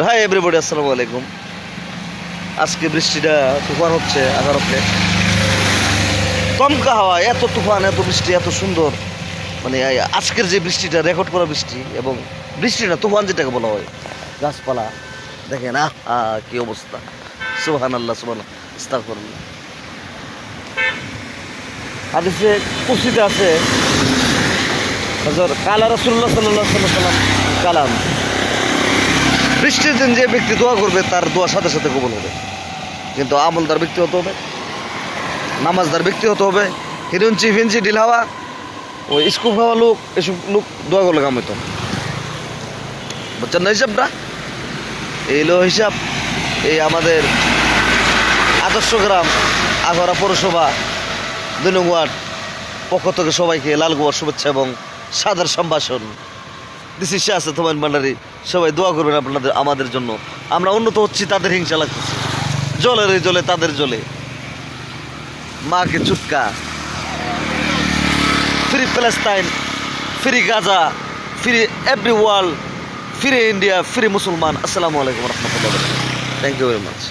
Hi everybody, আসসালামু আলাইকুম। আজকে বৃষ্টিটা তুফান হচ্ছে 11 দমকা হাওয়া, এত তুফান, এত বৃষ্টি, এত সুন্দর। মানে আজকের যে বৃষ্টিটা রেকর্ড করা বৃষ্টি, এবং বৃষ্টি না তুফান যেটাকে বলা হয়, গাছপালা দেখেন কি অবস্থা। সুবহানাল্লাহ, সুবহানাল্লাহ, আস্তাগফিরুল্লাহ। হাদিসে কুরসিতে আছে হযরত কালা রাসূলুল্লাহ সাল্লাল্লাহু আলাইহি ওয়াসাল্লাম কালাম, বৃষ্টির দিন যে ব্যক্তি দোয়া করবে তার দোয়া সাথে সাথে কবুল হবে। কিন্তু আমলদার ব্যক্তি হতে হবে, নামাজদার ব্যক্তি হতে হবে। হিরুঞ্চি ফিঞ্চি ঢিল হাওয়া, ওই স্কুপ হাওয়া লোক, এসব লোক দোয়া করলে কাম হইতো না। বুঝছেন না হিসাবটা? এই লো হিসাব। এই আমাদের আদর্শ গ্রাম আঘরা পৌরসভা 2 নং ওয়ার্ড পক্ষ থেকে সবাইকে লাল গোয়ার শুভেচ্ছা এবং সাদর সম্ভাষণ। দিস ইস আছে তোমার ভান্ডারি। সবাই দোয়া করবেন আপনাদের, আমাদের জন্য। আমরা উন্নত হচ্ছি, তাদের হিংসা লাগতেছে। জলের জলে তাদের জলে, মাকে চুটকা। Free Palestine, free Gaza, free every world, free India, free মুসলমান। আসসালামু আলাইকুম রহমতুল্লাহ। Thank you very much.